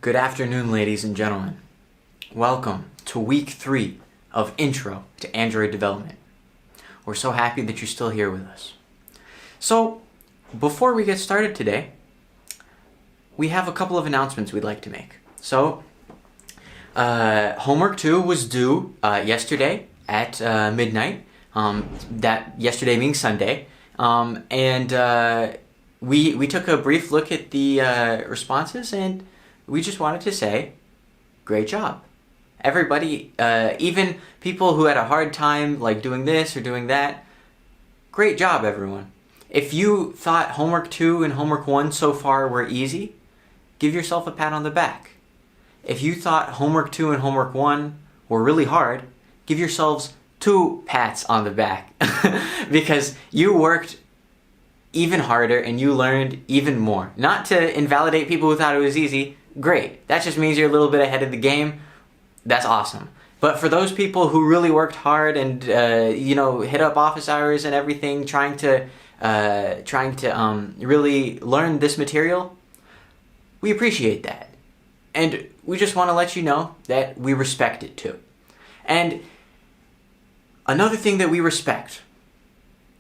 Good afternoon, ladies and gentlemen. Welcome to week 3 of Intro to Android Development. We're so happy that you're still here with us. So, before we get started today, we have a couple of announcements we'd like to make. So, homework 2 was due yesterday at midnight, that yesterday being Sunday, and we took a brief look at the responses, and we just wanted to say, great job. Everybody, even people who had a hard time like doing this or doing that, great job, everyone. If you thought homework 2 and homework 1 so far were easy, give yourself a pat on the back. If you thought homework 2 and homework 1 were really hard, give yourselves 2 pats on the back because you worked even harder and you learned even more. Not to invalidate people who thought it was easy. Great. That just means you're a little bit ahead of the game. That's awesome. But for those people who really worked hard and hit up office hours and everything, trying to really learn this material, we appreciate that, and we just want to let you know that we respect it too. And another thing that we respect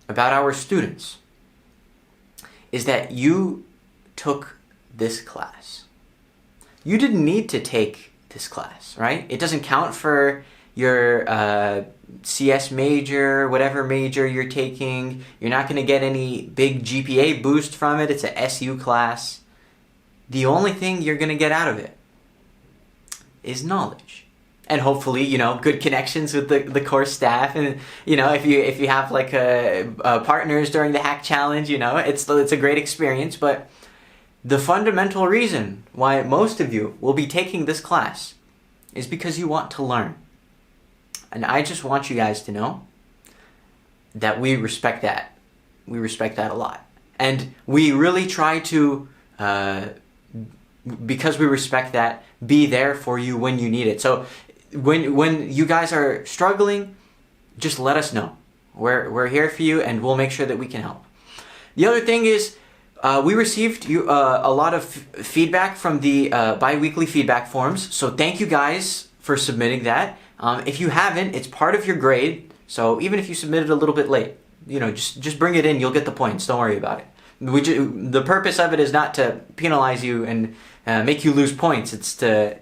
about our students is that you took this class. You didn't need to take this class, right? It doesn't count for your CS major, whatever major you're taking. You're not going to get any big GPA boost from it. It's a SU class. The only thing you're going to get out of it is knowledge. And hopefully, good connections with the course staff. And, if you have like partners during the hack challenge, it's a great experience. But the fundamental reason why most of you will be taking this class is because you want to learn. And I just want you guys to know that we respect that. We respect that a lot. And we really try to, because we respect that, be there for you when you need it. So when you guys are struggling, just let us know. We're here for you, and we'll make sure that we can help. The other thing is, we received a lot of feedback from the bi-weekly feedback forms, so thank you guys for submitting that. If you haven't, it's part of your grade, so even if you submitted a little bit late, just bring it in, you'll get the points, don't worry about it. The purpose of it is not to penalize you and make you lose points, it's to,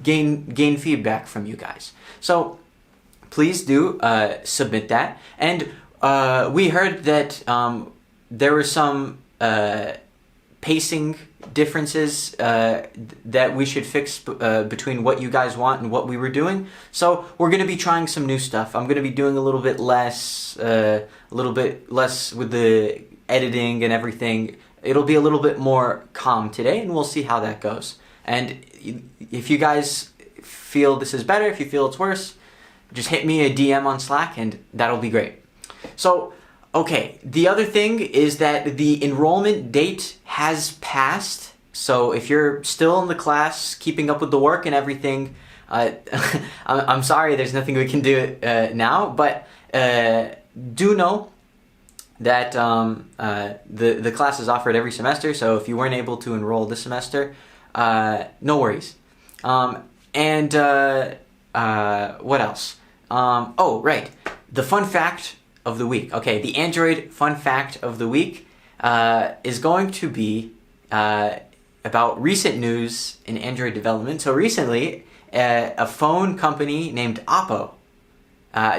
gain feedback from you guys. So please do submit that. And we heard that there were some pacing differences that we should fix between what you guys want and what we were doing. So we're going to be trying some new stuff. I'm going to be doing a little bit less with the editing and everything. It'll be a little bit more calm today, and we'll see how that goes. And if you guys feel this is better, if you feel it's worse, just hit me a DM on Slack, and that'll be great. So, okay, the other thing is that the enrollment date has passed. So if you're still in the class, keeping up with the work and everything, I'm sorry, there's nothing we can do now, but do know that the class is offered every semester. So if you weren't able to enroll this semester, no worries. And what else? Oh, right. The fun fact of the week. Okay, the Android fun fact of the week is going to be about recent news in Android development. So recently, a phone company named Oppo,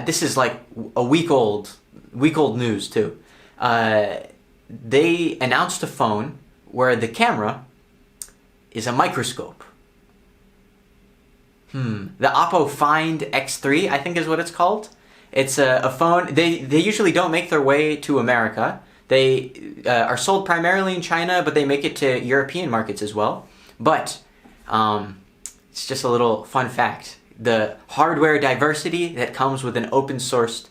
this is like a week old news too. They announced a phone where the camera is a microscope. The Oppo Find X3, I think is what it's called. It's a phone. They usually don't make their way to America. They are sold primarily in China, but they make it to European markets as well. But it's just a little fun fact. The hardware diversity that comes with an open sourced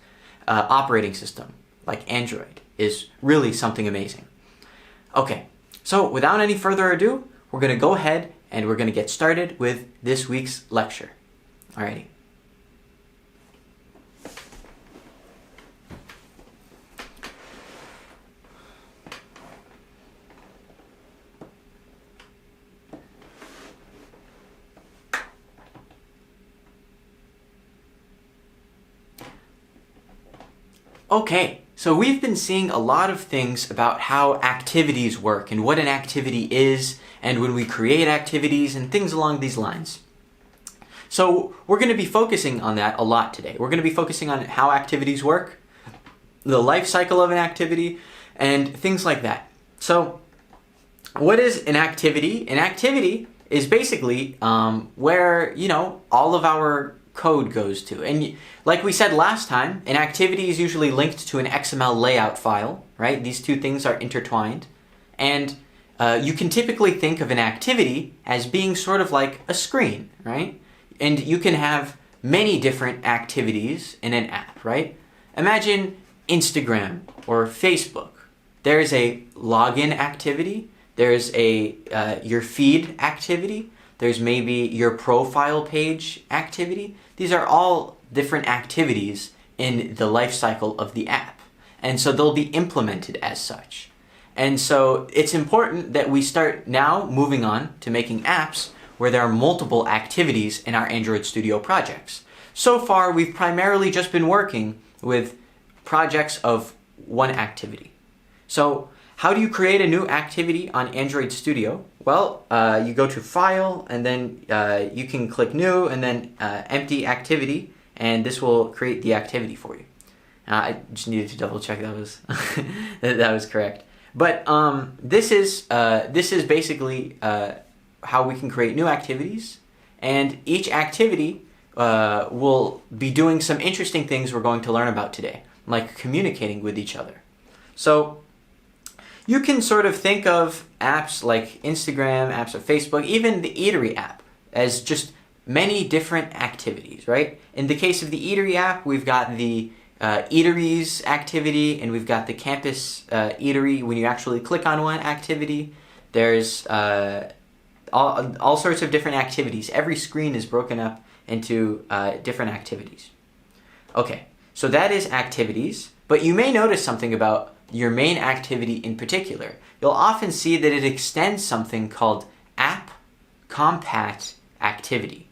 operating system like Android is really something amazing. Okay, so without any further ado, we're going to go ahead and we're going to get started with this week's lecture. Alrighty. Okay, so we've been seeing a lot of things about how activities work and what an activity is, and when we create activities and things along these lines. So we're going to be focusing on that a lot today. We're going to be focusing on how activities work, the life cycle of an activity, and things like that. So what is an activity? An activity is basically where, all of our code goes to. And like we said last time, an activity is usually linked to an XML layout file, right? These two things are intertwined. And you can typically think of an activity as being sort of like a screen, right? And you can have many different activities in an app, right? Imagine Instagram or Facebook. There's a login activity. There's a your feed activity. There's maybe your profile page activity. These are all different activities in the life cycle of the app. And so they'll be implemented as such. And so it's important that we start now moving on to making apps where there are multiple activities in our Android Studio projects. So far, we've primarily just been working with projects of one activity. So how do you create a new activity on Android Studio? Well, you go to File, and then you can click New, and then Empty Activity, and this will create the activity for you. I just needed to double check that was that was correct. But this is basically how we can create new activities, and each activity will be doing some interesting things we're going to learn about today, like communicating with each other. So you can sort of think of apps like Instagram, apps of Facebook, even the Eatery app as just many different activities, right? In the case of the Eatery app, we've got the eateries activity, and we've got the campus eatery. When you actually click on one activity, there's all sorts of different activities. Every screen is broken up into different activities. Okay, so that is activities, but you may notice something about your main activity in particular. You'll often see that it extends something called app compat activity.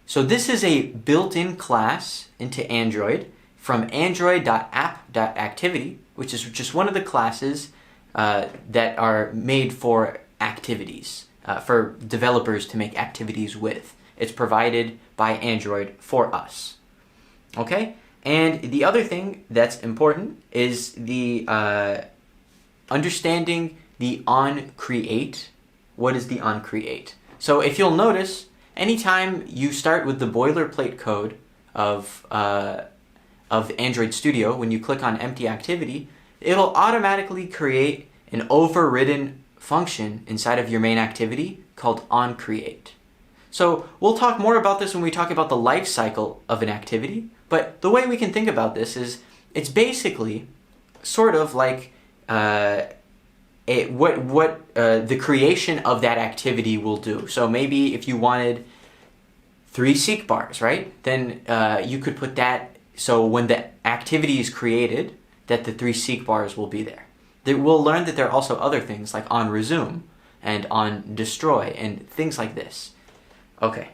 So this is a built-in class into Android from android.app.activity, which is just one of the classes that are made for activities, for developers to make activities with. It's provided by Android for us. Okay? And the other thing that's important is the understanding the Oncreate. What is the Oncreate? So if you'll notice, anytime you start with the boilerplate code of Android Studio, when you click on Empty Activity, it'll automatically create an overridden function inside of your main activity called Oncreate. So we'll talk more about this when we talk about the life cycle of an activity, but the way we can think about this is it's basically sort of like what the creation of that activity will do. So maybe if you wanted 3 seek bars, right? Then you could put that so when the activity is created, that the 3 seek bars will be there. We'll learn that there are also other things like on resume and on destroy and things like this. Okay.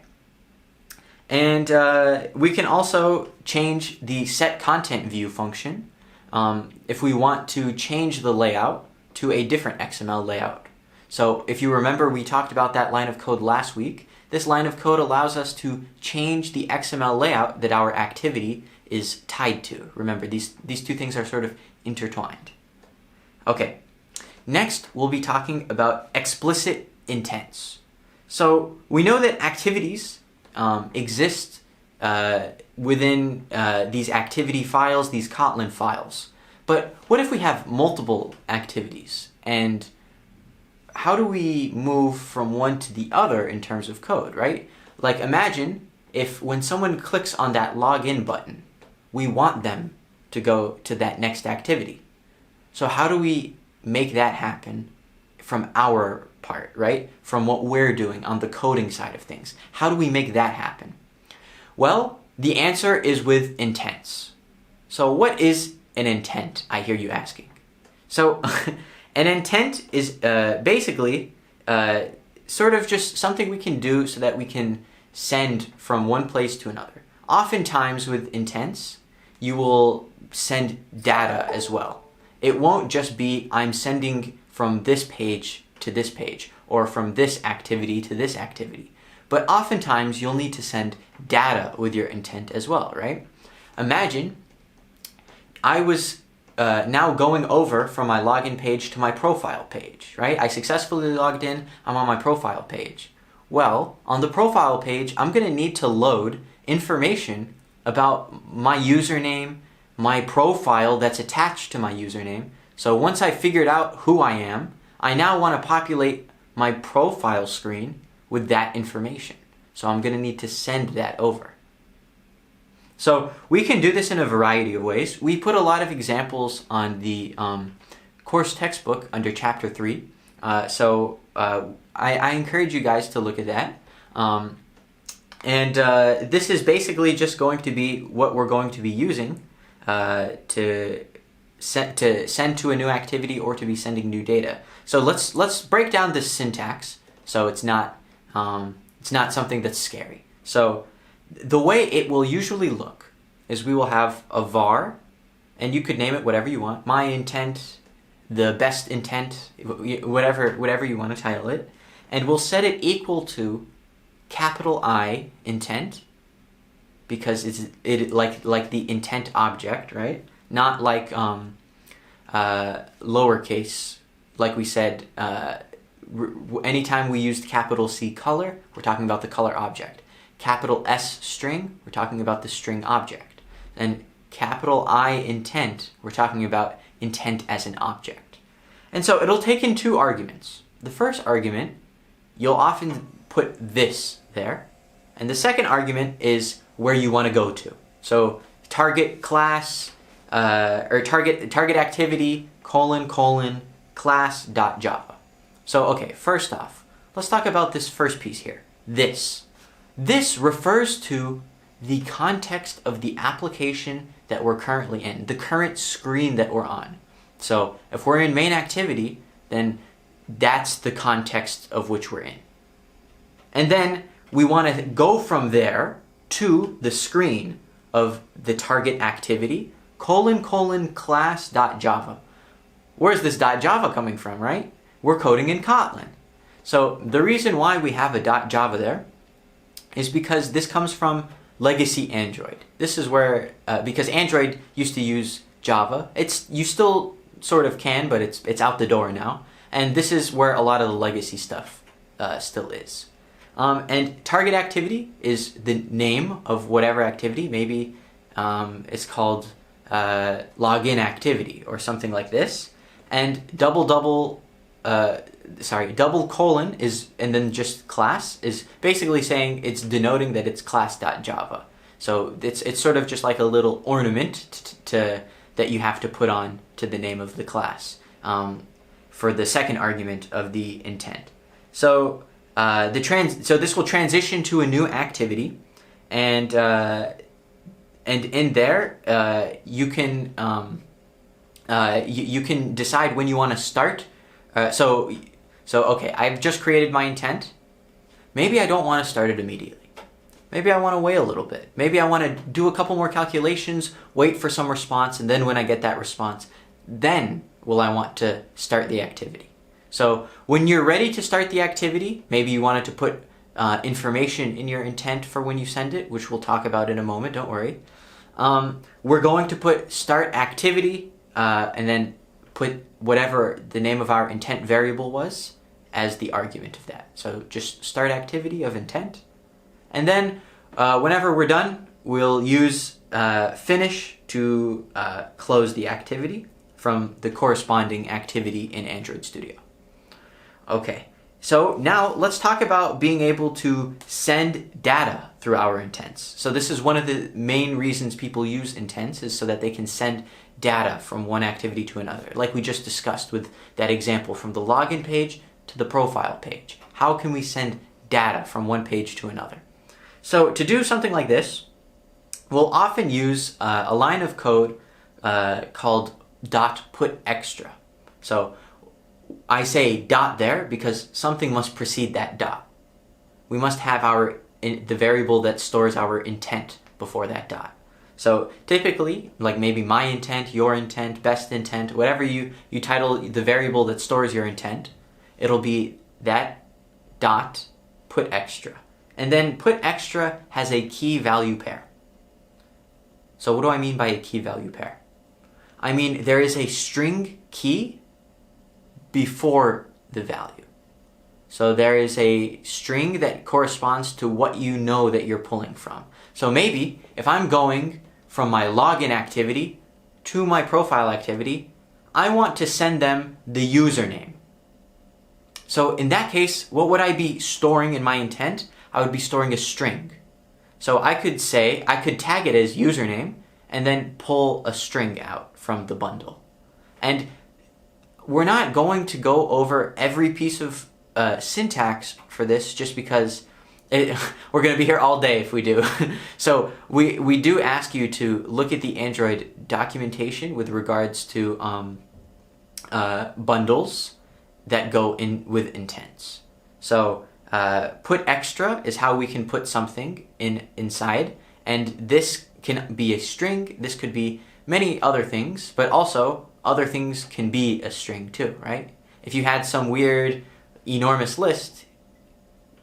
And we can also change the set content view function if we want to change the layout to a different XML layout. So if you remember, we talked about that line of code last week. This line of code allows us to change the XML layout that our activity is tied to. Remember, these two things are sort of intertwined. Okay, next we'll be talking about explicit intents. So we know that activities exist within these activity files, these Kotlin files. But what if we have multiple activities? And how do we move from one to the other in terms of code, right? Like imagine if when someone clicks on that login button, we want them to go to that next activity. So how do we make that happen from our part, right? From what we're doing on the coding side of things. How do we make that happen? Well, the answer is with intents. So what is an intent, I hear you asking? So an intent is basically sort of just something we can do so that we can send from one place to another. Oftentimes with intents, you will send data as well. It won't just be I'm sending from this page to this page or from this activity to this activity. But oftentimes you'll need to send data with your intent as well, right? Imagine I was now going over from my login page to my profile page, right? I successfully logged in, I'm on my profile page. Well, on the profile page, I'm going to need to load information about my username, my profile that's attached to my username. So once I figured out who I am, I now want to populate my profile screen with that information. So I'm going to need to send that over. So we can do this in a variety of ways. We put a lot of examples on the course textbook under Chapter 3. I encourage you guys to look at that. This is basically just going to be what we're going to be using to send to a new activity or to be sending new data. So let's break down this syntax so it's not something that's scary. So the way it will usually look is we will have a var, and you could name it whatever you want. My intent, the best intent, whatever you want to title it, and we'll set it equal to capital I intent, because it's like the intent object, right? Not like lowercase, like we said. Anytime we used capital C color, we're talking about the color object. Capital S string, we're talking about the string object. And capital I intent, we're talking about intent as an object. And so it'll take in two arguments. The first argument, you'll often put this there. And the second argument is where you want to go to. So target class, or target activity, : class.java. So okay, first off, let's talk about this first piece here. This refers to the context of the application that we're currently in, the current screen that we're on. So if we're in main activity, then that's the context of which we're in. And then we want to go from there to the screen of the target activity, : class.java. Where's this .java coming from, right? We're coding in Kotlin. So the reason why we have a .java there is because this comes from legacy Android. This is where, because Android used to use Java, you still sort of can, but it's out the door now. And this is where a lot of the legacy stuff still is. And target activity is the name of whatever activity. Maybe it's called login activity or something like this. And double colon is, and then just class is basically saying it's denoting that it's class.java. So it's sort of just like a little ornament that you have to put on to the name of the class for the second argument of the intent. So so this will transition to a new activity, and in there you can decide when you want to start. So okay, I've just created my intent. Maybe I don't want to start it immediately. Maybe I want to wait a little bit. Maybe I want to do a couple more calculations, wait for some response, and then when I get that response, then will I want to start the activity. So when you're ready to start the activity, maybe you wanted to put information in your intent for when you send it, which we'll talk about in a moment, don't worry. We're going to put start activity and then put whatever the name of our intent variable was as the argument of that. So just start activity of intent. And then whenever we're done, we'll use finish to close the activity from the corresponding activity in Android Studio. Okay, so now let's talk about being able to send data through our intents. So this is one of the main reasons people use intents, is so that they can send data from one activity to another, like we just discussed with that example from the login page to the profile page. How can we send data from one page to another? So to do something like this, we'll often use a line of code called .putExtra. So I say dot there because something must precede that dot. We must have the variable that stores our intent before that dot. So typically, like maybe my intent, your intent, best intent, whatever you title the variable that stores your intent, it'll be that dot put extra. And then put extra has a key value pair. So what do I mean by a key value pair? I mean there is a string key before the value. So there is a string that corresponds to what you know that you're pulling from. So maybe if I'm going from my login activity to my profile activity, I want to send them the username. So in that case, what would I be storing in my intent? I would be storing a string. So I could tag it as username and then pull a string out from the bundle. And we're not going to go over every piece of syntax for this just because we're going to be here all day if we do. So we do ask you to look at the Android documentation with regards to bundles that go in with intents. So put extra is how we can put something inside, and this can be a string, this could be many other things, but also other things can be a string too, right? If you had some weird enormous list,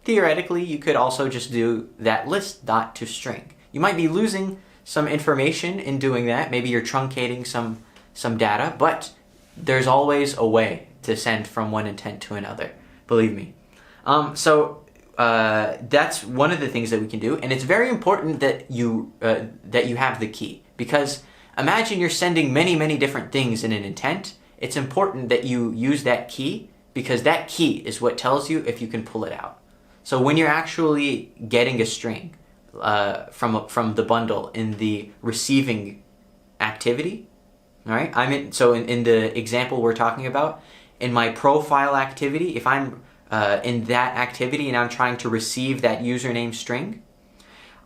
theoretically you could also just do that list dot to string. You might be losing some information in doing that, maybe you're truncating some data, but there's always a way to send from one intent to another, believe me. So that's one of the things that we can do, and it's very important that you have the key, because imagine you're sending many different things in an intent. It's important that you use that key, because that key is what tells you if you can pull it out. So when you're actually getting a string from the bundle in the receiving activity, all right? In the example we're talking about, in my profile activity, if I'm in that activity and I'm trying to receive that username string,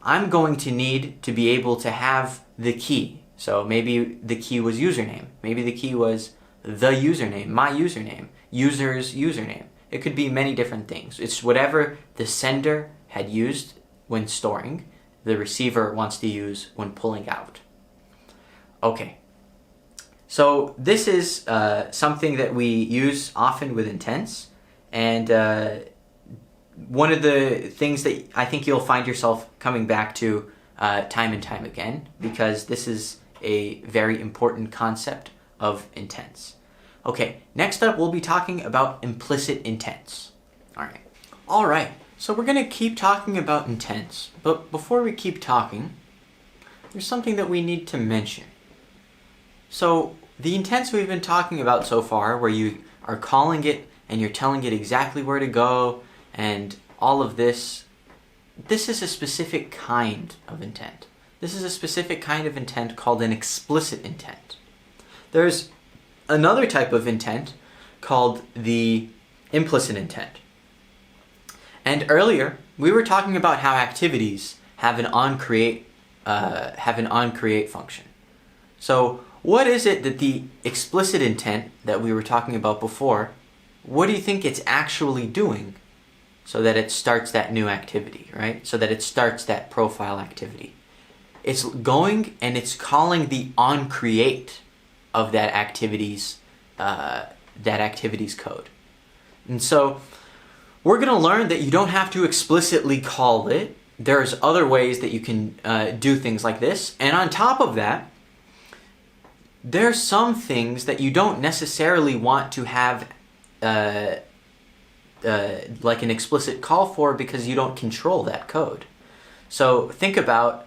I'm going to need to be able to have the key. So maybe the key was username. Maybe the key was the username, my username, user's username. It could be many different things. It's whatever the sender had used when storing, the receiver wants to use when pulling out. Okay. So this is something that we use often with intents, and one of the things that I think you'll find yourself coming back to time and time again, because this is a very important concept of intents. Okay, next up we'll be talking about implicit intents. All right, so we're going to keep talking about intents, but before we keep talking, there's something that we need to mention. So the intents we've been talking about so far, where you are calling it and you're telling it exactly where to go and all of this, this is a specific kind of intent. This is a specific kind of intent called an explicit intent. There's another type of intent called the implicit intent. And earlier, we were talking about how activities have an Oncreate function. So what is it that the explicit intent that we were talking about before, what do you think it's actually doing so that it starts that new activity, right? So that it starts that profile activity. It's going and it's calling the Oncreate of that activity's code. And so we're going to learn that you don't have to explicitly call it. There's other ways that you can do things like this. And on top of that, there's some things that you don't necessarily want to have like an explicit call for, because you don't control that code. So think about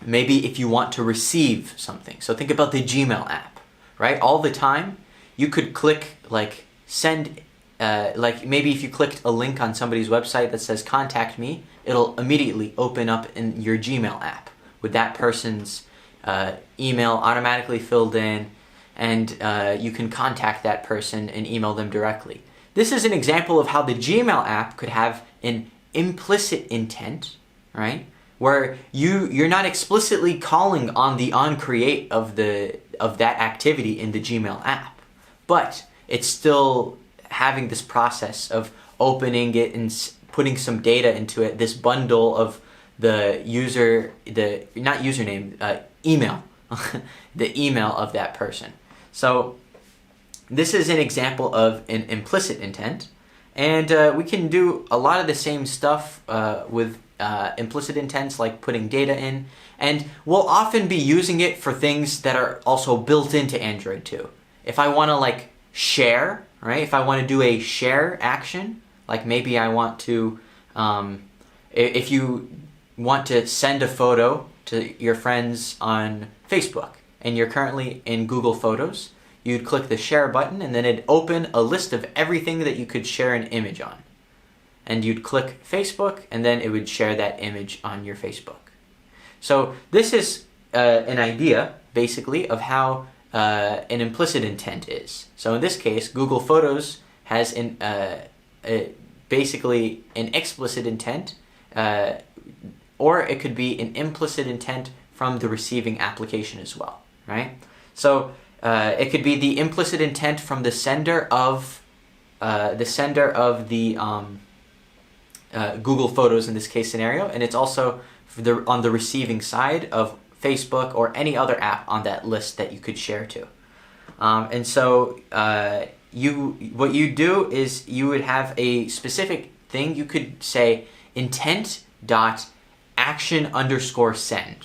maybe if you want to receive something. So think about the Gmail app, right? All the time you could click like send, like maybe if you clicked a link on somebody's website that says contact me, it'll immediately open up in your Gmail app with that person's email automatically filled in, and you can contact that person and email them directly. This is an example of how the Gmail app could have an implicit intent, right? Where you're not explicitly calling on the Oncreate of that activity in the Gmail app, but it's still having this process of opening it and putting some data into it, this bundle of the not username, email, the email of that person. So this is an example of an implicit intent, and we can do a lot of the same stuff with implicit intents, like putting data in, and we'll often be using it for things that are also built into Android too. If I want to like share, right? If I want to do a share action, like maybe I want to, if you want to send a photo to your friends on Facebook and you're currently in Google Photos, you'd click the share button and then it'd open a list of everything that you could share an image on. And you'd click Facebook and then it would share that image on your Facebook. So this is an idea, basically, of how an implicit intent is. So in this case, Google Photos has basically an explicit intent, or it could be an implicit intent from the receiving application as well, right? So it could be the implicit intent from the sender of the Google Photos in this case scenario, and it's also on the receiving side of Facebook or any other app on that list that you could share to. And so what you do is you would have a specific thing. You could say intent.action_send.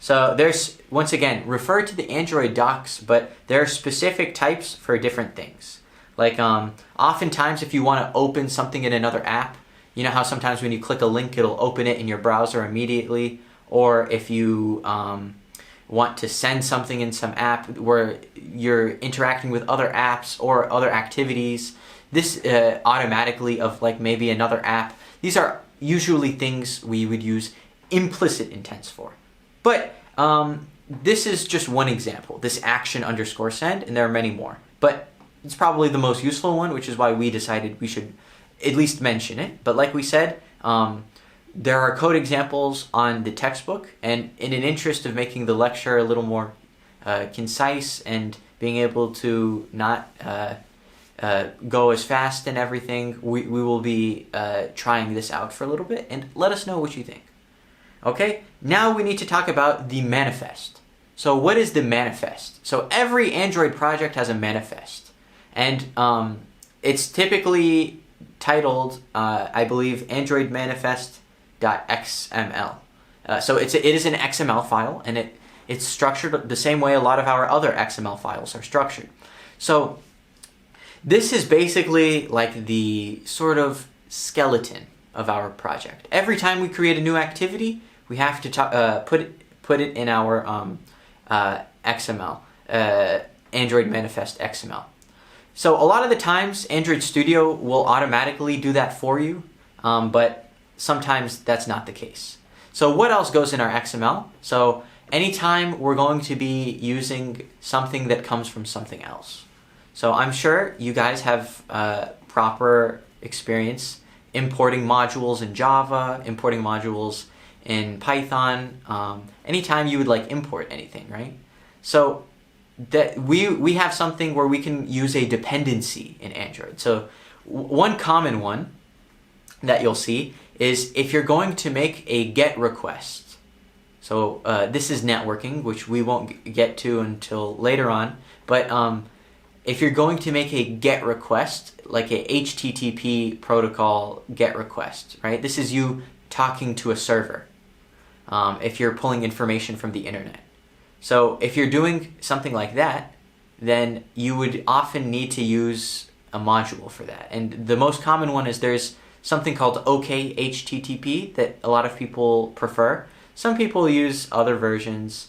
So there's, once again, refer to the Android docs, but there are specific types for different things. Like oftentimes if you want to open something in another app, you know how sometimes when you click a link, it'll open it in your browser immediately. Or if you want to send something in some app where you're interacting with other apps or other activities, this automatically of like maybe another app, these are usually things we would use implicit intents for. But this is just one example, this action_send, and there are many more. But it's probably the most useful one, which is why we decided we should at least mention it. But like we said, there are code examples on the textbook, and in an interest of making the lecture a little more concise and being able to not go as fast and everything, we will be trying this out for a little bit, and let us know what you think. Okay, now we need to talk about the manifest. So what is the manifest? So every Android project has a manifest, and it's typically titled, I believe, Android manifest.xml. So it is an XML file, and it's structured the same way a lot of our other XML files are structured. So this is basically like the sort of skeleton of our project. Every time we create a new activity, we have to put it in our XML, Android manifest XML. So a lot of the times, Android Studio will automatically do that for you, but sometimes that's not the case. So what else goes in our XML? So anytime we're going to be using something that comes from something else. So I'm sure you guys have proper experience importing modules in Java, importing modules in Python, anytime you would like import anything, right? So that we have something where we can use a dependency in Android. So one common one that you'll see is if you're going to make a GET request. So this is networking, which we won't get to until later on. But if you're going to make a GET request, like a HTTP protocol GET request, right? This is you talking to a server if you're pulling information from the internet. So if you're doing something like that, then you would often need to use a module for that. And the most common one is there's something called OK HTTP that a lot of people prefer. Some people use other versions.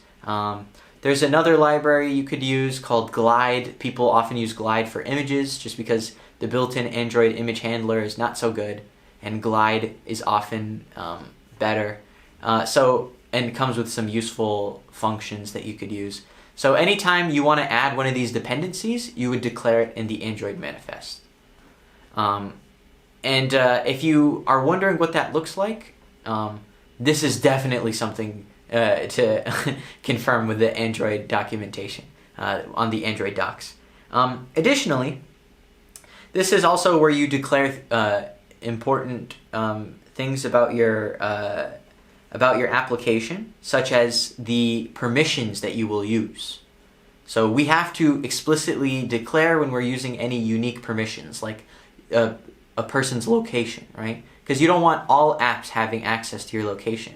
There's another library you could use called Glide. People often use Glide for images just because the built-in Android image handler is not so good, and Glide is often better. And it comes with some useful functions that you could use. So anytime you want to add one of these dependencies, you would declare it in the Android manifest. If you are wondering what that looks like, this is definitely something to confirm with the Android documentation on the Android docs. Additionally, this is also where you declare important things about your about your application, such as the permissions that you will use. So we have to explicitly declare when we're using any unique permissions, like a person's location, right? Because you don't want all apps having access to your location.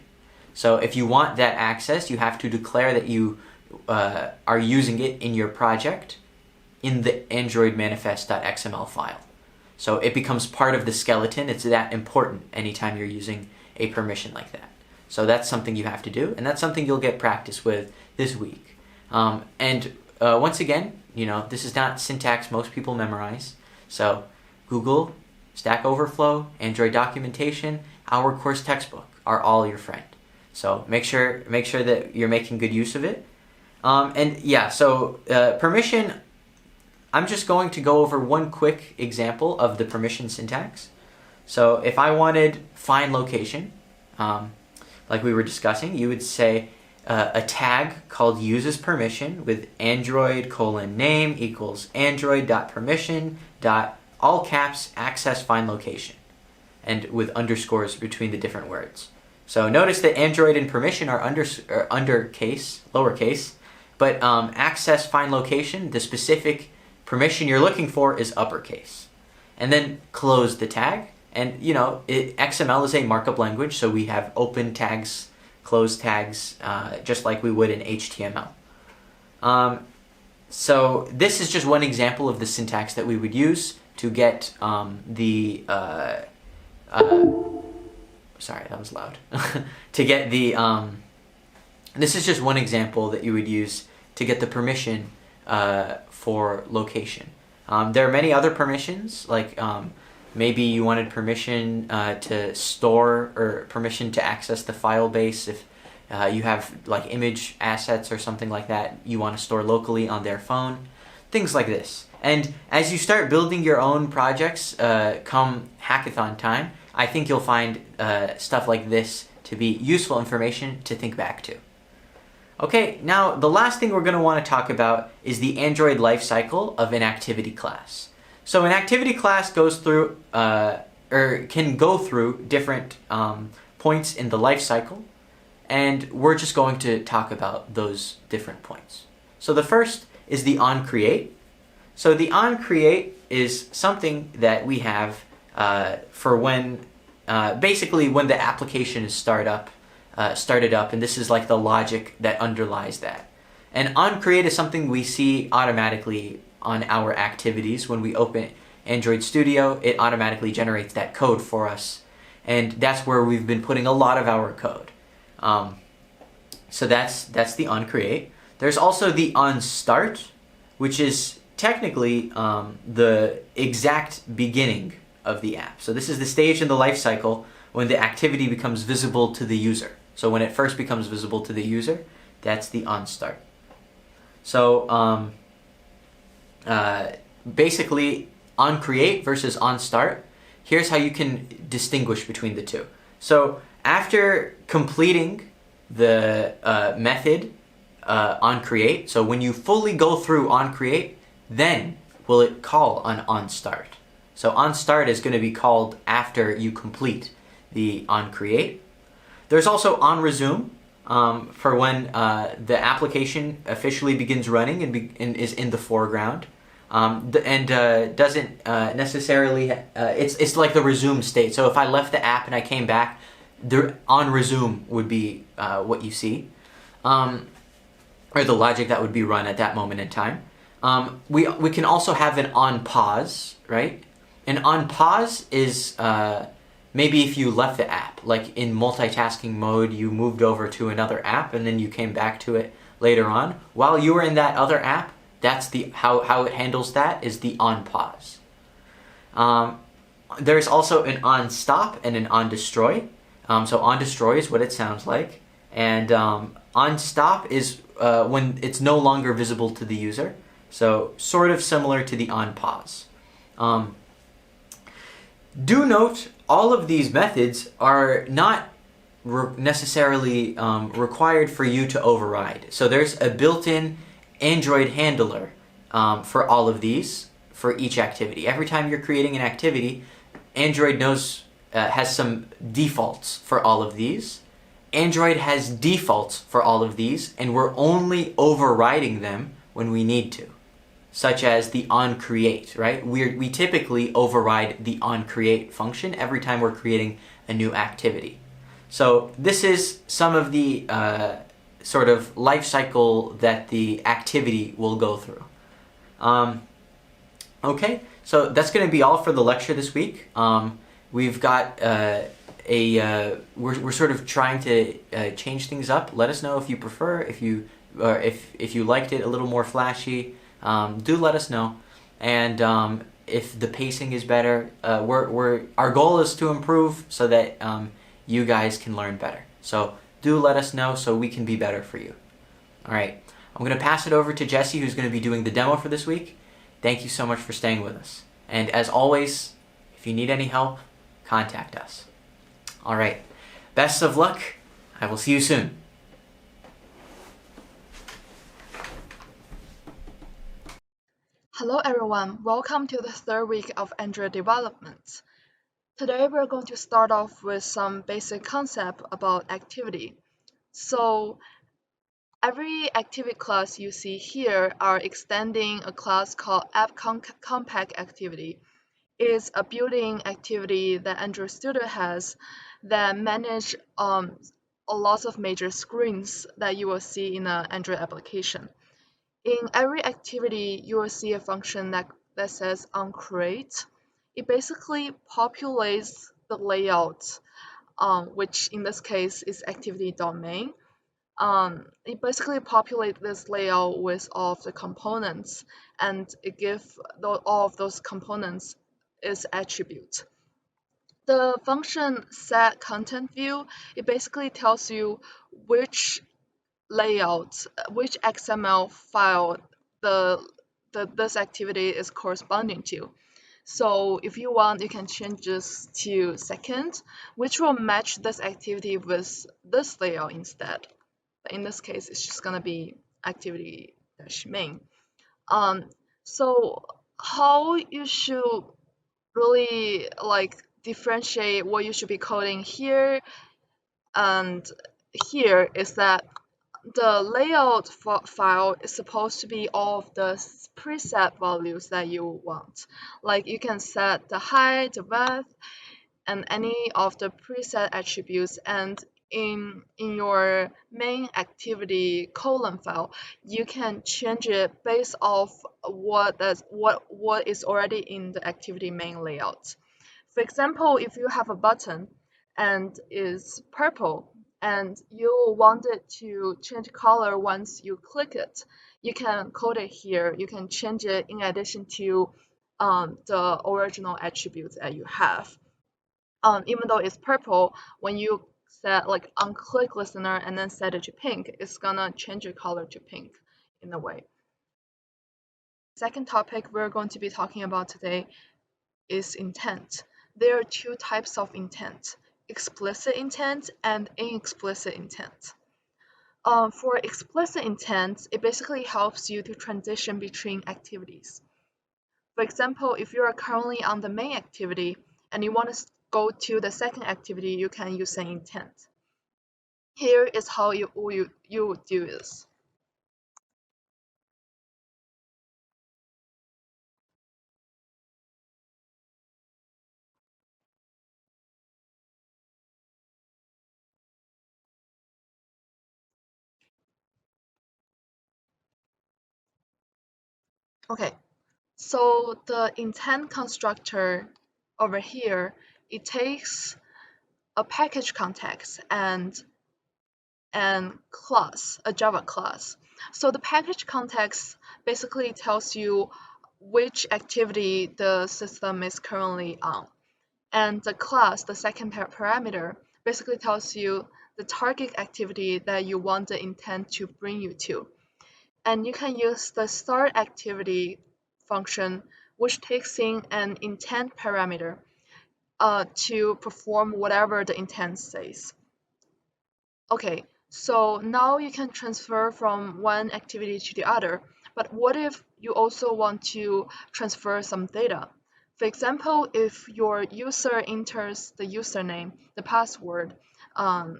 So if you want that access, you have to declare that you are using it in your project in the Android manifest.xml file. So it becomes part of the skeleton. It's that important anytime you're using a permission like that. So that's something you have to do, and that's something you'll get practice with this week. Once again, this is not syntax most people memorize. So Google, Stack Overflow, Android documentation, our course textbook are all your friend. So make sure that you're making good use of it. Permission, I'm just going to go over one quick example of the permission syntax. So if I wanted find location, like we were discussing, you would say a tag called uses permission with Android:name equals Android.permission all caps access find location, and with underscores between the different words. So notice that Android and permission are undercase, lowercase, but access find location, the specific permission you're looking for, is uppercase. And then close the tag. And XML is a markup language, so we have open tags, close tags, just like we would in HTML. So this is just one example of the syntax that we would use to get sorry, that was loud. To get this is just one example that you would use to get the permission for location. There are many other permissions, like maybe you wanted permission to store or permission to access the file base if you have like image assets or something like that you want to store locally on their phone. Things like this. And as you start building your own projects come hackathon time, I think you'll find stuff like this to be useful information to think back to. Okay, now the last thing we're going to want to talk about is the Android lifecycle of an activity class. So an activity class goes through, or can go through different points in the lifecycle, and we're just going to talk about those different points. So the first is the Oncreate. So the Oncreate is something that we have for when, basically when the application is started up, and this is like the logic that underlies that. And Oncreate is something we see automatically on our activities. When we open Android Studio, it automatically generates that code for us, and that's where we've been putting a lot of our code. So that's the Oncreate. There's also the Onstart, which is technically the exact beginning of the app. So this is the stage in the life cycle when the activity becomes visible to the user. So when it first becomes visible to the user, that's the Onstart. So basically, Oncreate versus Onstart, here's how you can distinguish between the two. So after completing the method Oncreate, so when you fully go through Oncreate, then will it call on Onstart. So Onstart is going to be called after you complete the Oncreate. There's also OnResume for when the application officially begins running and is in the foreground. Doesn't necessarily, it's like the resume state. So if I left the app and I came back, the OnResume would be what you see, or the logic that would be run at that moment in time. We can also have an onPause, right? An onPause is maybe if you left the app, like in multitasking mode, you moved over to another app and then you came back to it later on. While you were in that other app, that's the how it handles that is the onPause. There's also an onStop and an onDestroy. So onDestroy is what it sounds like, and onStop is when it's no longer visible to the user. So sort of similar to the onPause. Do note, all of these methods are not necessarily required for you to override. So there's a built-in Android handler for all of these, for each activity. Every time you're creating an activity, Android knows has some defaults for all of these, Android has defaults for all of these, and we're only overriding them when we need to, such as the Oncreate, right? We typically override the Oncreate function every time we're creating a new activity. So this is some of the sort of life cycle that the activity will go through. Okay, so that's going to be all for the lecture this week. We've got we're sort of trying to change things up. Let us know if you prefer, if you liked it a little more flashy. Do let us know, and if the pacing is better, our goal is to improve so that you guys can learn better. So do let us know so we can be better for you. All right, I'm going to pass it over to Jesse, who's going to be doing the demo for this week. Thank you so much for staying with us. And as always, if you need any help, contact us. All right, best of luck. I will see you soon. Hello everyone, welcome to the third week of Android development. Today we're going to start off with some basic concept about activity. So every activity class you see here are extending a class called AppCompact activity. It is a built-in activity that Android Studio has that manage a lot of major screens that you will see in an Android application. In every activity, you will see a function that says Uncreate. It basically populates the layout, which in this case is activity.main. It basically populates this layout with all of the components, and it gives all of those components its attribute. The function set content view, it basically tells you which layout, which XML file this activity is corresponding to. So if you want, you can change this to second, which will match this activity with this layout instead. But in this case, it's just gonna be activity-main. So how you should really differentiate what you should be coding here and here is that the layout file is supposed to be all of the preset values that you want. Like you can set the height, the width, and any of the preset attributes. And in your main activity column file, you can change it based off what is already in the activity main layout. For example, if you have a button and is purple and you want it to change color once you click it, you can code it here. You can change it in addition to the original attributes that you have. Even though it's purple, when you set like unclick listener and then set it to pink, it's gonna change your color to pink in a way. Second topic we're going to be talking about today is intent. There are two types of intent, explicit intent and inexplicit intent. For explicit intent, it basically helps you to transition between activities. For example, if you are currently on the main activity and you want to go to the second activity, you can use an intent. Here is how you would do this. Okay, so the intent constructor over here, it takes a package context and class, a Java class. So the package context basically tells you which activity the system is currently on. And the class, the second parameter, basically tells you the target activity that you want the intent to bring you to. And you can use the start activity function, which takes in an intent parameter to perform whatever the intent says. Okay, so now you can transfer from one activity to the other, but what if you also want to transfer some data? For example, if your user enters the username, the password,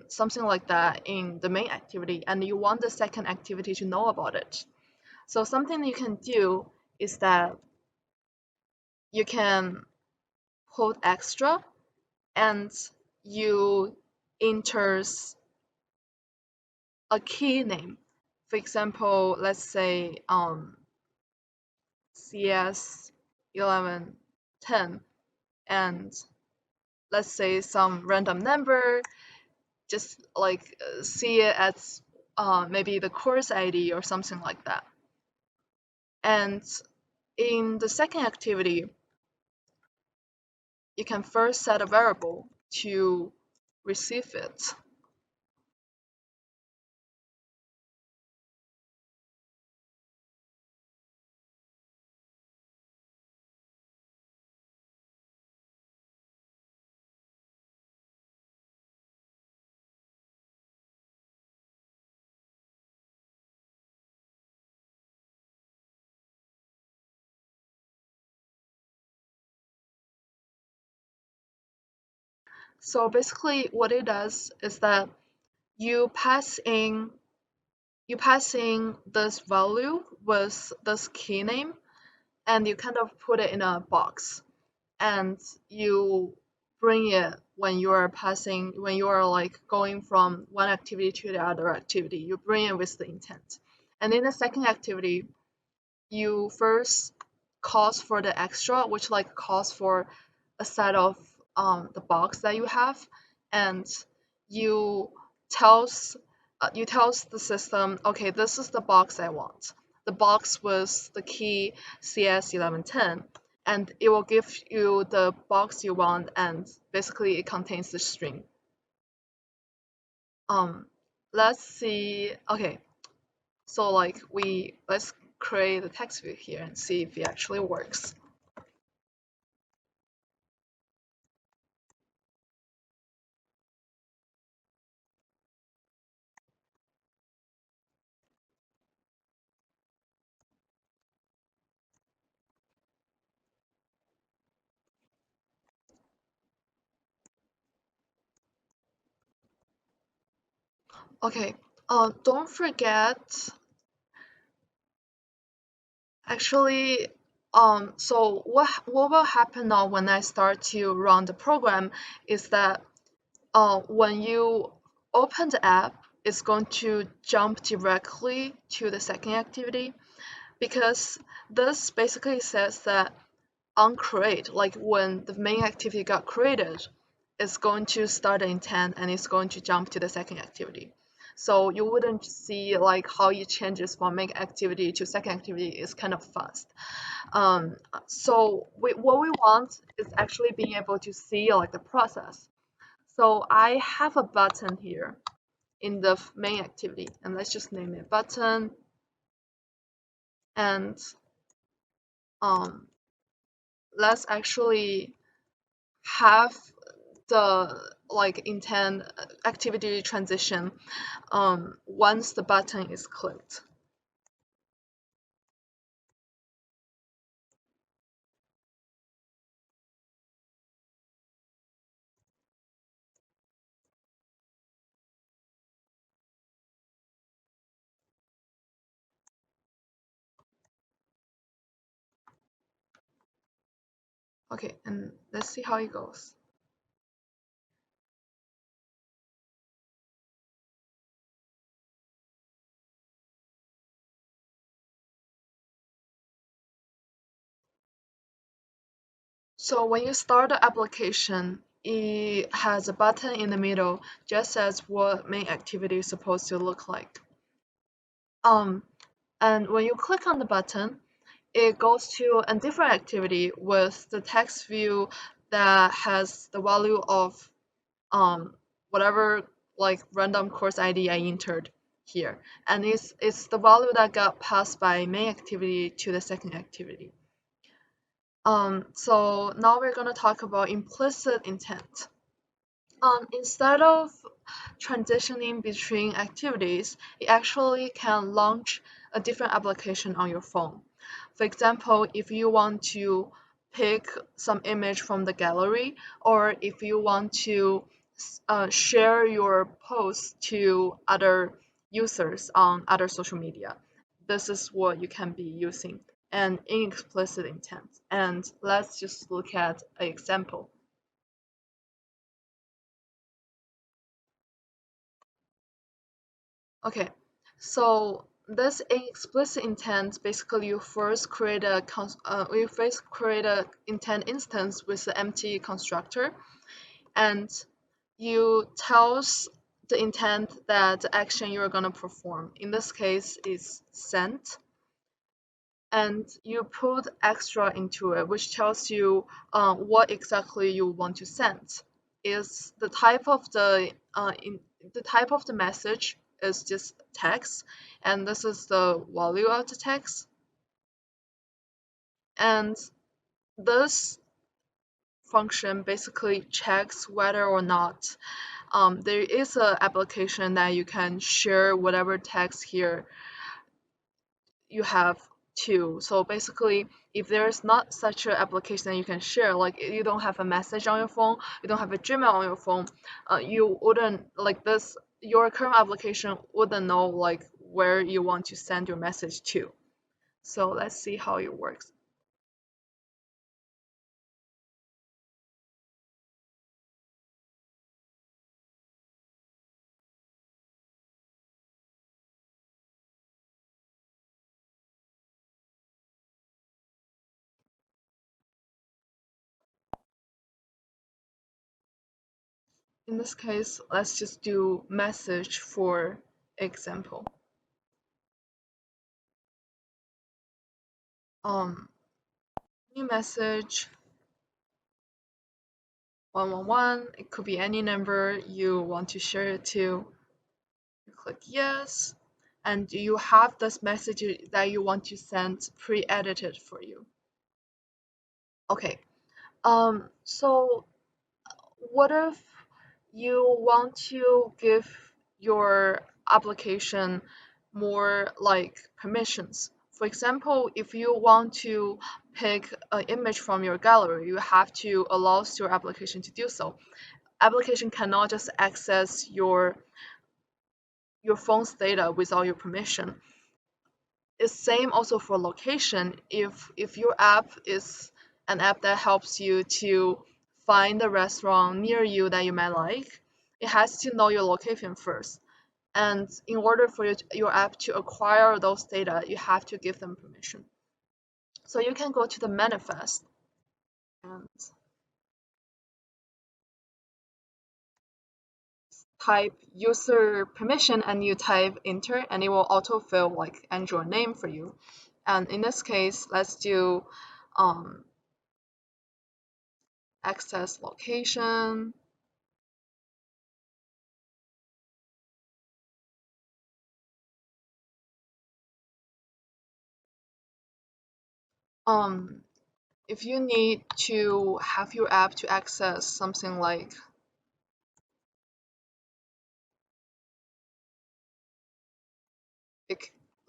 something like that in the main activity, and you want the second activity to know about it. So something you can do is that you can put extra and you enters a key name. For example, let's say CS 1110, and let's say some random number, just like see it as maybe the course ID or something like that. And in the second activity, you can first set a variable to receive it. So basically what it does is that you pass in this value with this key name, and you kind of put it in a box, and you bring it when you are like going from one activity to the other activity. You bring it with the intent. And in the second activity, you first calls for the extra, which like calls for a set of the box that you have, and you tells tells the system, okay, this is the box I want. The box was the key CS1110, and it will give you the box you want, and basically it contains the string. Um, let's see. Okay, so like let's create a text view here and see if it actually works. Okay, don't forget, actually, so what will happen now when I start to run the program is that when you open the app, it's going to jump directly to the second activity, because this basically says that Uncreate, like when the main activity got created, it's going to start the intent and it's going to jump to the second activity. So you wouldn't see like how it changes from main activity to second activity is kind of fast. So what we want is actually being able to see like the process. So I have a button here in the main activity, and let's just name it button, and um, let's actually have the like intent activity transition once the button is clicked. Okay, and let's see how it goes. So when you start the application, it has a button in the middle, just as what main activity is supposed to look like. And when you click on the button, it goes to a different activity with the text view that has the value of whatever like random course ID I entered here, and it's the value that got passed by main activity to the second activity. So now we're gonna talk about implicit intent. Instead of transitioning between activities, it actually can launch a different application on your phone. For example, if you want to pick some image from the gallery, or if you want to share your posts to other users on other social media. This is what you can be using an explicit intent. And let's just look at an example. Okay, so this explicit intent basically you first create a intent instance with the empty constructor, and you tells the intent that the action you're gonna perform in this case is sent, and you put extra into it, which tells you what exactly you want to send. Is the type of the message is just text, and this is the value of the text. And this function basically checks whether or not there is an application that you can share whatever text here you have to. So basically, if there's not such an application that you can share, like you don't have a message on your phone, you don't have a Gmail on your phone, you wouldn't like this. Your current application wouldn't know like where you want to send your message to. So let's see how it works. In this case, let's just do message for example. Um, New message 111. It could be any number you want to share it to. You click yes, and you have this message that you want to send pre-edited for you. Okay. So what if you want to give your application more like permissions? For example, if you want to pick an image from your gallery, you have to allow your application to do so. Application cannot just access your phone's data without your permission. It's same also for location. If your app is an app that helps you to find a restaurant near you that you might like, it has to know your location first. And in order for your app to acquire those data, you have to give them permission. So you can go to the manifest and type user permission, and you type enter, and it will autofill like Android name for you. And in this case, let's do access location. Um, if you need to have your app to access something like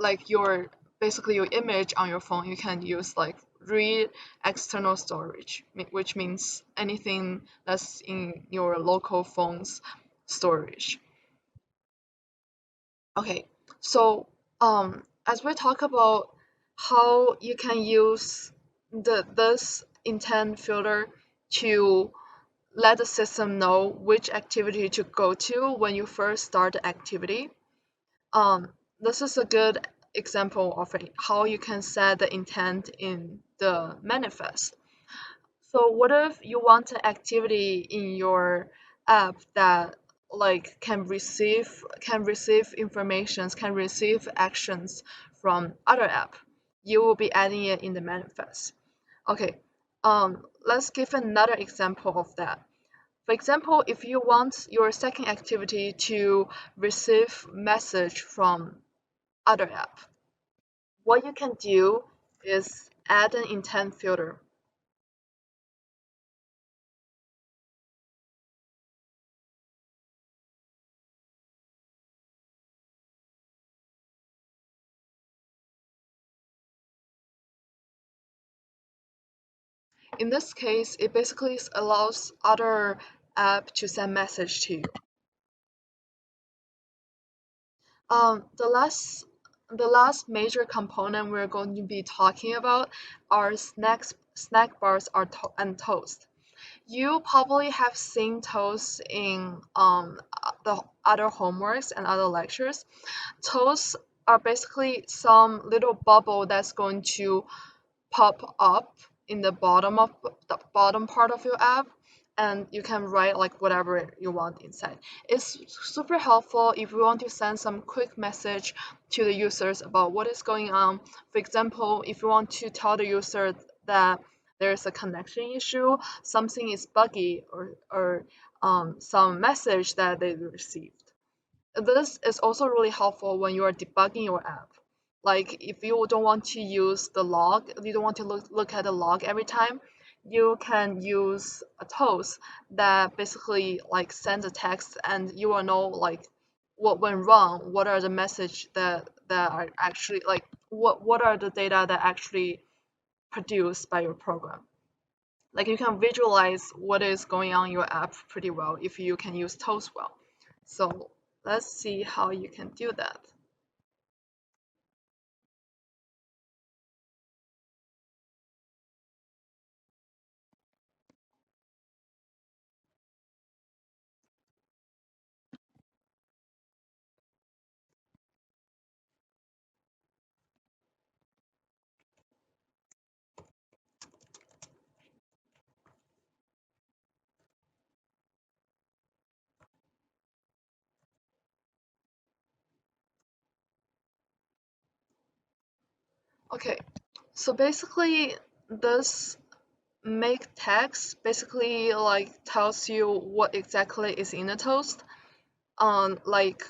like your basically your image on your phone, you can use like read external storage, which means anything that's in your local phone's storage. Okay, so as we talk about how you can use this intent filter to let the system know which activity to go to when you first start the activity. This is a good example of how you can set the intent in the manifest. So what if you want an activity in your app that like can receive informations, can receive actions from other app? You will be adding it in the manifest. Okay, let's give another example of that. For example, if you want your second activity to receive message from other app, what you can do is add an intent filter. In this case, it basically allows other app to send message to you. The last major component we're going to be talking about are snack bars and toast. You probably have seen toast in the other homeworks and other lectures. Toasts are basically some little bubble that's going to pop up in the bottom part of your app, and you can write like whatever you want inside. It's super helpful if you want to send some quick message to the users about what is going on. For example, if you want to tell the user that there's a connection issue, something is buggy, or some message that they received. This is also really helpful when you are debugging your app. Like if you don't want to use the log, you don't want to look at the log every time, you can use a toast that basically like sends a text, and you will know like what went wrong, what are the message that are actually like what are the data that actually produced by your program. Like you can visualize what is going on in your app pretty well if you can use toast well. So let's see how you can do that. Okay, so basically this make text basically like tells you what exactly is in the toast. Like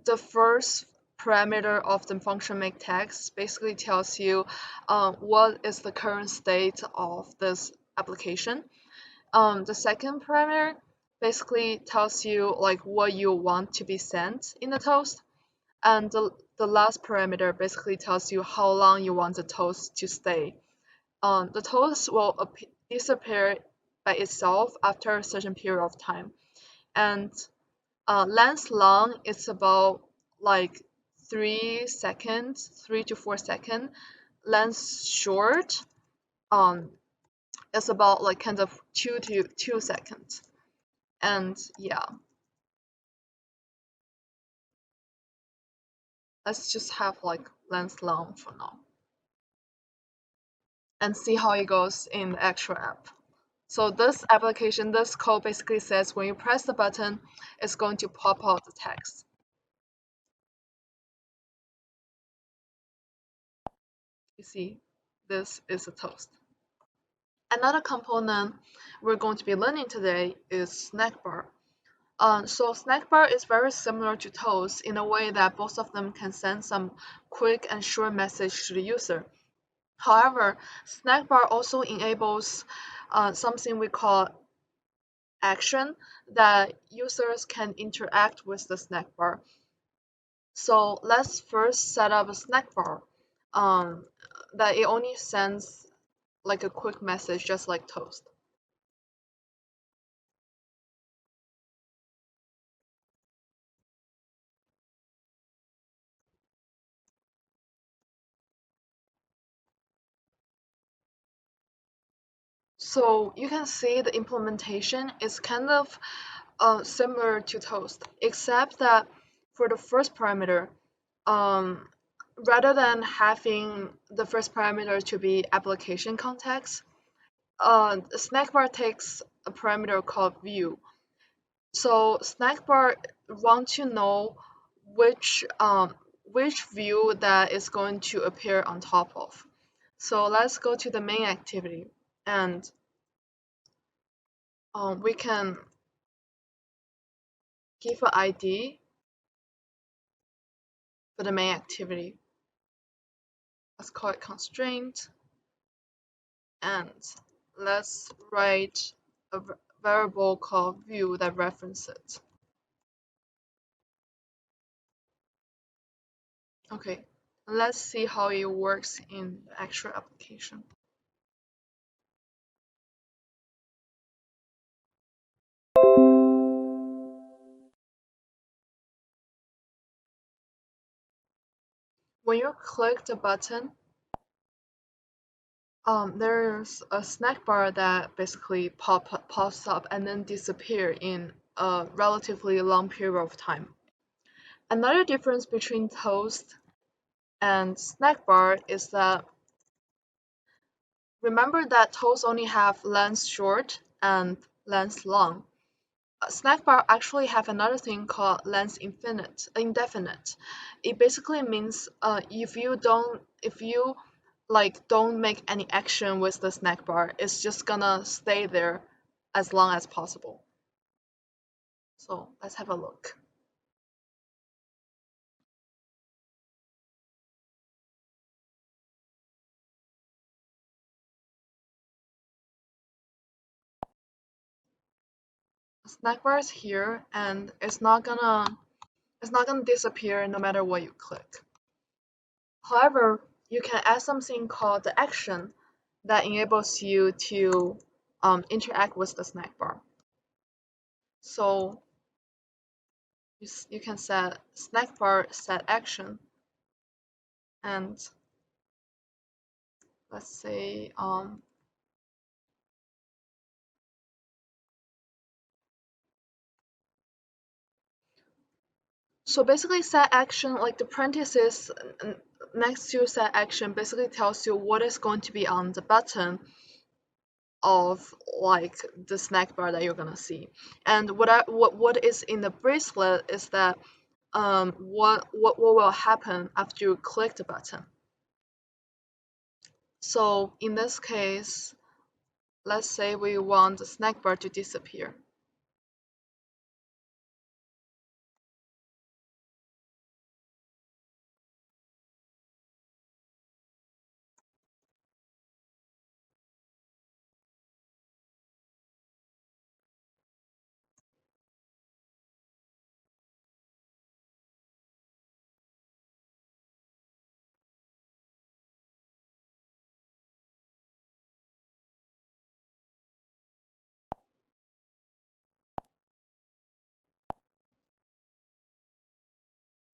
the first parameter of the function make text basically tells you what is the current state of this application. The second parameter basically tells you like what you want to be sent in the toast. And the last parameter basically tells you how long you want the toast to stay. The toast will disappear by itself after a certain period of time. And length long is about like 3 seconds, 3 to 4 seconds. Length short is about like kind of 2 to 2 seconds. And yeah, let's just have like length long for now and see how it goes in the actual app. So this application, this code basically says when you press the button, it's going to pop out the text. You see, this is a toast. Another component we're going to be learning today is snack bar. So snack bar is very similar to toast in a way that both of them can send some quick and short message to the user. However, snack bar also enables something we call action, that users can interact with the snack bar. So let's first set up a snack bar that it only sends like a quick message just like toast. So you can see the implementation is kind of similar to toast, except that for the first parameter, um, rather than having the first parameter to be application context, snackbar takes a parameter called view. So snackbar want to know which view that is going to appear on top of. So let's go to the main activity, and we can give an ID for the main activity. Let's call it constraint, and let's write a variable called view that references it. Okay, let's see how it works in the actual application. when you click the button, there's a snack bar that basically pops up and then disappear in a relatively long period of time. Another difference between toast and snack bar is that remember that toast only have length short and length long. Snack bar actually have another thing called length indefinite. It basically means if you like don't make any action with the snack bar, it's just gonna stay there as long as possible. So let's have a look. Snack bar is here and it's not gonna disappear no matter what you click. However, you can add something called the action that enables you to interact with the snack bar. So you can set snack bar set action, and let's say so basically set action, like the parenthesis next to set action basically tells you what is going to be on the button of like the snack bar that you're gonna see. And what is in the bracelet is that what will happen after you click the button. So in this case, let's say we want the snack bar to disappear.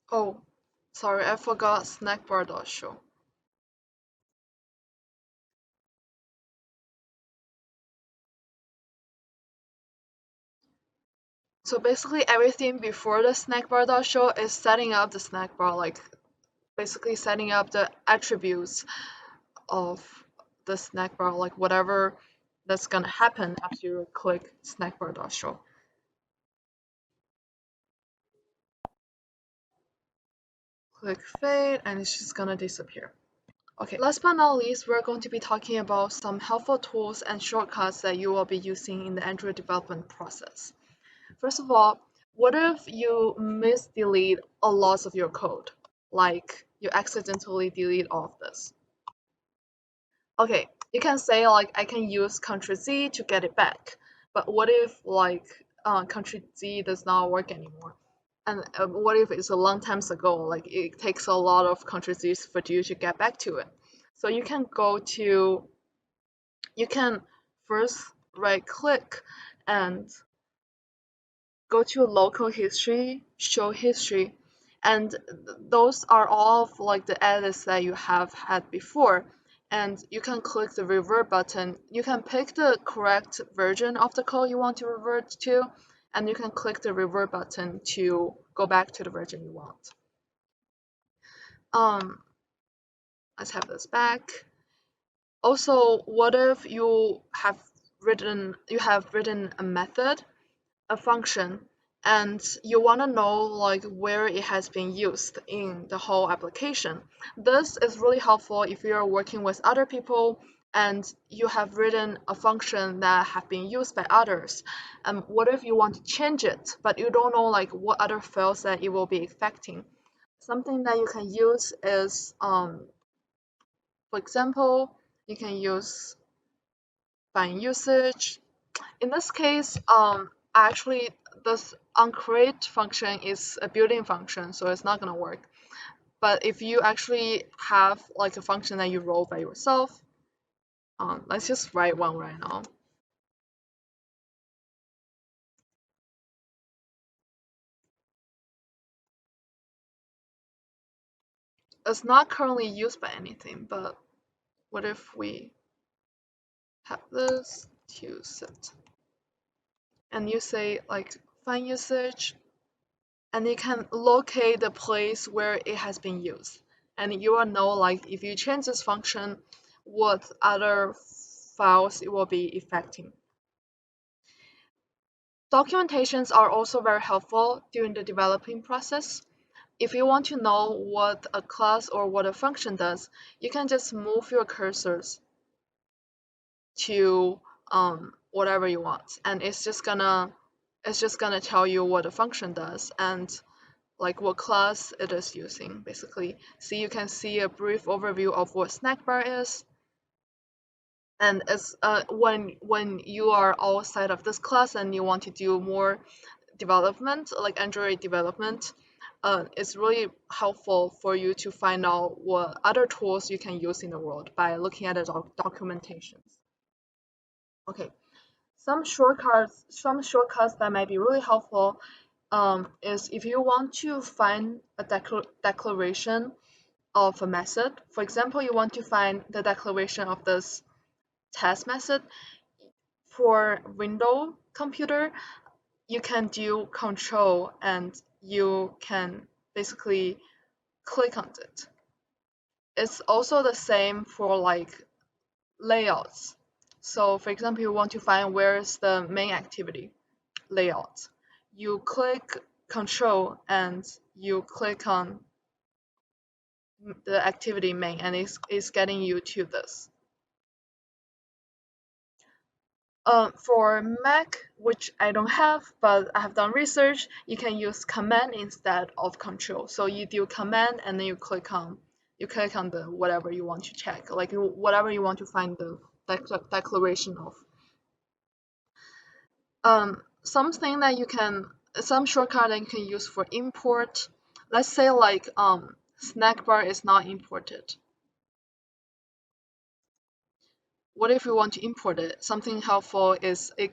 Oh, sorry, I forgot snack bar dot show. So basically everything before the snack bar dot show is setting up the snack bar, like basically setting up the attributes of the snack bar, like whatever that's gonna happen after you click snack bar dot show. Click fade and it's just gonna disappear. Okay, last but not least, we're going to be talking about some helpful tools and shortcuts that you will be using in the Android development process. First of all, what if you misdelete a lot of your code? Like you accidentally delete all of this. Okay, you can say like I can use Ctrl Z to get it back. But what if like Ctrl Z does not work anymore? And what if it's a long time ago? Like it takes a lot of Ctrl Z's for you to get back to it. So you can first right click and go to local history, show history, and those are all of like the edits that you have had before. And you can click the revert button. You can pick the correct version of the code you want to revert to, and you can click the revert button to go back to the version you want. Um, let's have this back. Also, what if you have written a method, a function, and you want to know like where it has been used in the whole application. This is really helpful if you're working with other people and you have written a function that have been used by others. What if you want to change it, but you don't know like what other files that it will be affecting? Something that you can use is, for example, you can use find usage. In this case, actually this Oncreate function is a built-in function, so it's not gonna work. But if you actually have like a function that you wrote by yourself, let's just write one right now. is not currently used by anything, but what if we have this to set? And you say like find usage, and you can locate the place where it has been used. And you will know like if you change this function, what other files it will be affecting. Documentations are also very helpful during the developing process. If you want to know what a class or what a function does, you can just move your cursors to whatever you want, and it's just gonna tell you what a function does and like what class it is using, basically. So you can see a brief overview of what snack bar is. And as when you are outside of this class and you want to do more development, like Android development, it's really helpful for you to find out what other tools you can use in the world by looking at the documentations. Okay, some shortcuts that might be really helpful is if you want to find a declaration of a method. For example, you want to find the declaration of this test method for Windows computer. You can do control and you can basically click on it. It's also the same for like layouts. So for example, you want to find where's the main activity layout. You click control and you click on the activity main, and it's getting you to this. For Mac, which I don't have, but I have done research, you can use command instead of control. So you do command and then you click on the whatever you want to check, like whatever you want to find the declaration of. Something that some shortcut that you can use for import. Let's say like snack bar is not imported. What if you want to import it? Something helpful is it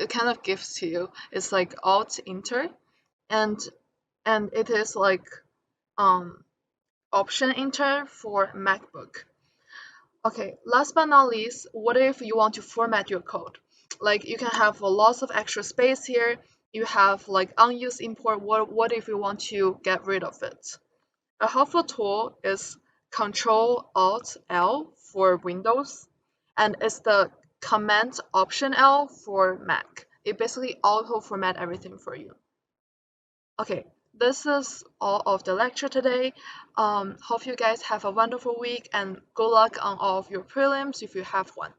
kind of gives to you. It's like Alt Enter, and it is like Option Enter for MacBook. Okay, last but not least, what if you want to format your code? Like you can have lots of extra space here. You have like unused import. What if you want to get rid of it? A helpful tool is Control Alt L for Windows, and it's the Command Option L for Mac. It basically auto format everything for you. Okay, this is all of the lecture today. Hope you guys have a wonderful week and good luck on all of your prelims if you have one.